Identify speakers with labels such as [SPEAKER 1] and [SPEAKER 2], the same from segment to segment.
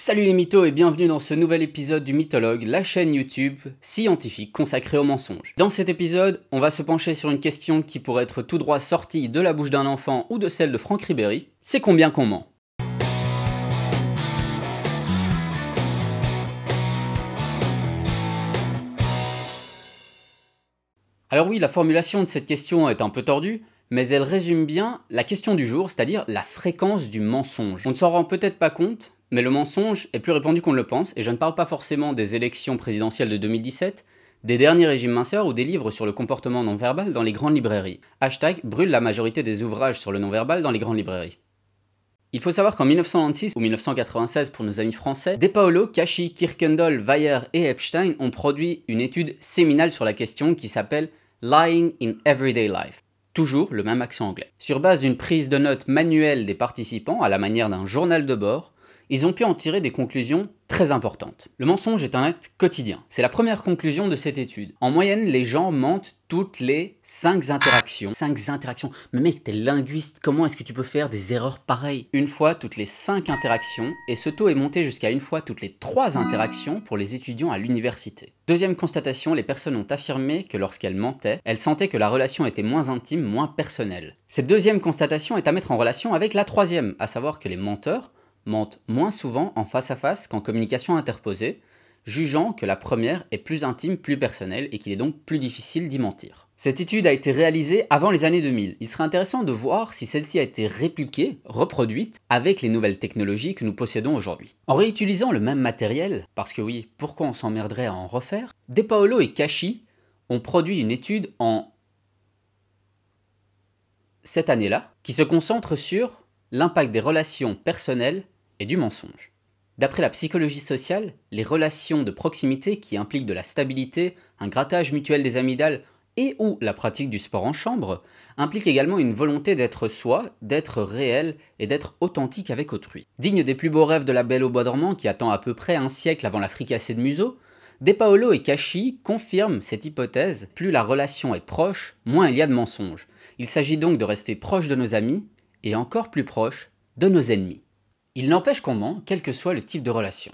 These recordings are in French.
[SPEAKER 1] Salut les mythos et bienvenue dans ce nouvel épisode du Mythologue, la chaîne YouTube scientifique consacrée aux mensonges. Dans cet épisode, on va se pencher sur une question qui pourrait être tout droit sortie de la bouche d'un enfant ou de celle de Franck Ribéry. C'est combien qu'on ment? Alors oui, la formulation de cette question est un peu tordue, mais elle résume bien la question du jour, c'est-à-dire la fréquence du mensonge. On ne s'en rend peut-être pas compte, mais le mensonge est plus répandu qu'on ne le pense, et je ne parle pas forcément des élections présidentielles de 2017, des derniers régimes minceurs ou des livres sur le comportement non-verbal dans les grandes librairies. Hashtag brûle la majorité des ouvrages sur le non-verbal dans les grandes librairies. Il faut savoir qu'en 1996 ou 1996 pour nos amis français, De Paolo, Cauchy, Kirkendall, Weyer et Epstein ont produit une étude séminale sur la question qui s'appelle Lying in Everyday Life. Toujours le même accent anglais. Sur base d'une prise de notes manuelle des participants à la manière d'un journal de bord, ils ont pu en tirer des conclusions très importantes. Le mensonge est un acte quotidien. C'est la première conclusion de cette étude. En moyenne, les gens mentent toutes les 5 interactions. 5 interactions. Mais mec, t'es linguiste, comment est-ce que tu peux faire des erreurs pareilles? Une fois toutes les 5 interactions, et ce taux est monté jusqu'à une fois toutes les 3 interactions pour les étudiants à l'université. Deuxième constatation, les personnes ont affirmé que lorsqu'elles mentaient, elles sentaient que la relation était moins intime, moins personnelle. Cette deuxième constatation est à mettre en relation avec la troisième, à savoir que les menteurs mentent moins souvent en face à face qu'en communication interposée, jugeant que la première est plus intime, plus personnelle et qu'il est donc plus difficile d'y mentir. Cette étude a été réalisée avant les années 2000. Il serait intéressant de voir si celle-ci a été répliquée, reproduite, avec les nouvelles technologies que nous possédons aujourd'hui. En réutilisant le même matériel, parce que oui, pourquoi on s'emmerderait à en refaire, De Paolo et Cauchy ont produit une étude en cette année-là, qui se concentre sur l'impact des relations personnelles et du mensonge. D'après la psychologie sociale, les relations de proximité qui impliquent de la stabilité, un grattage mutuel des amygdales et ou la pratique du sport en chambre impliquent également une volonté d'être soi, d'être réel et d'être authentique avec autrui. Digne des plus beaux rêves de la Belle au bois dormant qui attend à peu près un siècle avant la fricassée de Museau, De Paolo et Cauchy confirment cette hypothèse, plus la relation est proche, moins il y a de mensonges. Il s'agit donc de rester proche de nos amis et encore plus proche de nos ennemis. Il n'empêche qu'on ment, quel que soit le type de relation.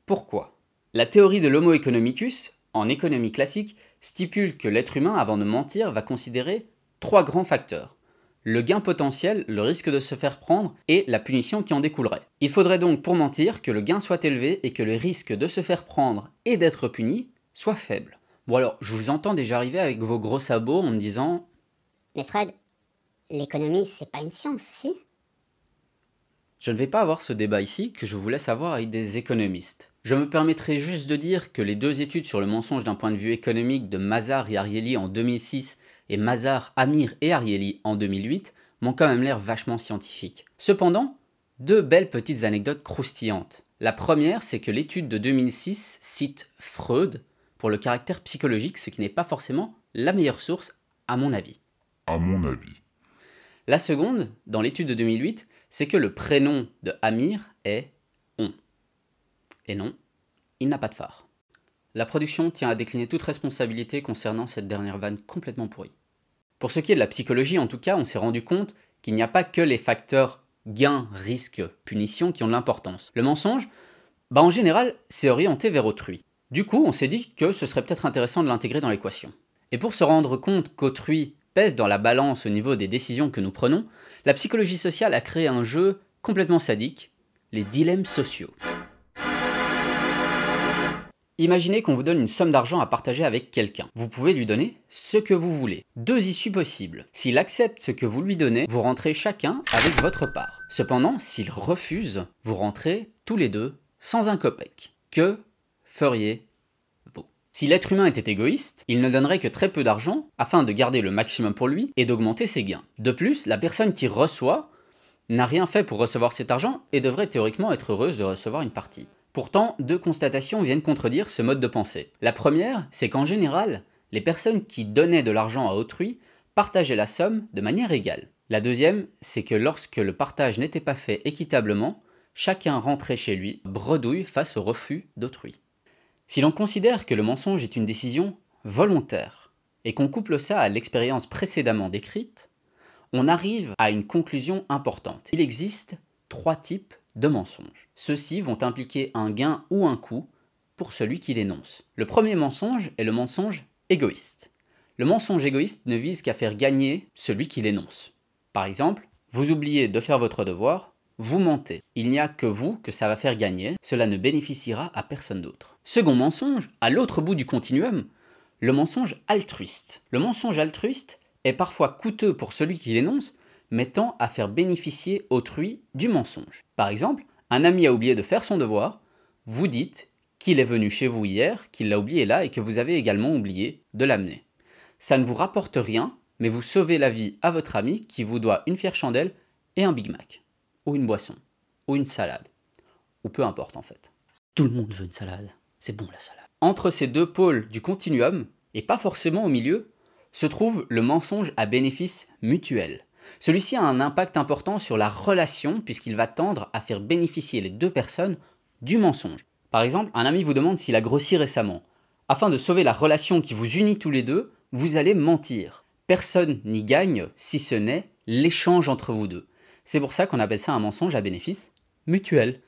[SPEAKER 1] Pourquoi? La théorie de l'Homo economicus, en économie classique, stipule que l'être humain, avant de mentir, va considérer 3 grands facteurs. Le gain potentiel, le risque de se faire prendre et la punition qui en découlerait. Il faudrait donc pour mentir que le gain soit élevé et que le risque de se faire prendre et d'être puni soit faible. Bon alors, je vous entends déjà arriver avec vos gros sabots en me disant «
[SPEAKER 2] Mais Fred, l'économie, c'est pas une science, si ?»
[SPEAKER 1] Je ne vais pas avoir ce débat ici, que je vous laisse avoir avec des économistes. Je me permettrai juste de dire que les 2 études sur le mensonge d'un point de vue économique de Mazar et Ariely en 2006 et Mazar, Amir et Ariely en 2008 m'ont quand même l'air vachement scientifiques. Cependant, 2 belles petites anecdotes croustillantes. La première, c'est que l'étude de 2006 cite Freud pour le caractère psychologique, ce qui n'est pas forcément la meilleure source à mon avis. La seconde, dans l'étude de 2008, c'est que le prénom de Amir est on. Et non, il n'a pas de phare. La production tient à décliner toute responsabilité concernant cette dernière vanne complètement pourrie. Pour ce qui est de la psychologie, en tout cas, on s'est rendu compte qu'il n'y a pas que les facteurs gain, risque, punition qui ont de l'importance. Le mensonge, en général, c'est orienté vers autrui. Du coup, on s'est dit que ce serait peut-être intéressant de l'intégrer dans l'équation. Et pour se rendre compte qu'autrui pèse dans la balance au niveau des décisions que nous prenons, la psychologie sociale a créé un jeu complètement sadique, les dilemmes sociaux. Imaginez qu'on vous donne une somme d'argent à partager avec quelqu'un. Vous pouvez lui donner ce que vous voulez. 2 issues possibles. S'il accepte ce que vous lui donnez, vous rentrez chacun avec votre part. Cependant, s'il refuse, vous rentrez tous les 2 sans un copec. Que feriez-vous? Si l'être humain était égoïste, il ne donnerait que très peu d'argent afin de garder le maximum pour lui et d'augmenter ses gains. De plus, la personne qui reçoit n'a rien fait pour recevoir cet argent et devrait théoriquement être heureuse de recevoir une partie. Pourtant, 2 constatations viennent contredire ce mode de pensée. La première, c'est qu'en général, les personnes qui donnaient de l'argent à autrui partageaient la somme de manière égale. La deuxième, c'est que lorsque le partage n'était pas fait équitablement, chacun rentrait chez lui bredouille face au refus d'autrui. Si l'on considère que le mensonge est une décision volontaire et qu'on couple ça à l'expérience précédemment décrite, on arrive à une conclusion importante. Il existe 3 types de mensonges. Ceux-ci vont impliquer un gain ou un coût pour celui qui l'énonce. Le premier mensonge est le mensonge égoïste. Le mensonge égoïste ne vise qu'à faire gagner celui qui l'énonce. Par exemple, vous oubliez de faire votre devoir, vous mentez. Il n'y a que vous que ça va faire gagner, cela ne bénéficiera à personne d'autre. Second mensonge, à l'autre bout du continuum, le mensonge altruiste. Le mensonge altruiste est parfois coûteux pour celui qui l'énonce, mais tend à faire bénéficier autrui du mensonge. Par exemple, un ami a oublié de faire son devoir, vous dites qu'il est venu chez vous hier, qu'il l'a oublié là et que vous avez également oublié de l'amener. Ça ne vous rapporte rien, mais vous sauvez la vie à votre ami qui vous doit une fière chandelle et un Big Mac. Ou une boisson, ou une salade, ou peu importe en fait. Tout le monde veut une salade, c'est bon la salade. Entre ces deux pôles du continuum, et pas forcément au milieu, se trouve le mensonge à bénéfice mutuel. Celui-ci a un impact important sur la relation puisqu'il va tendre à faire bénéficier les deux personnes du mensonge. Par exemple, un ami vous demande s'il a grossi récemment. Afin de sauver la relation qui vous unit tous les deux, vous allez mentir. Personne n'y gagne si ce n'est l'échange entre vous deux. C'est pour ça qu'on appelle ça un mensonge à bénéfice mutuel.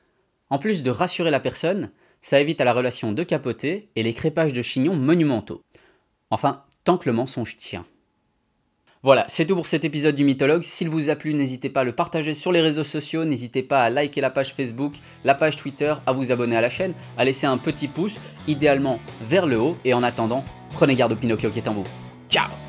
[SPEAKER 1] En plus de rassurer la personne, ça évite à la relation de capoter et les crépages de chignons monumentaux. Enfin, tant que le mensonge tient. Voilà, c'est tout pour cet épisode du Mythologue. S'il vous a plu, n'hésitez pas à le partager sur les réseaux sociaux, n'hésitez pas à liker la page Facebook, la page Twitter, à vous abonner à la chaîne, à laisser un petit pouce, idéalement vers le haut, et en attendant, prenez garde au Pinocchio qui est en vous. Ciao!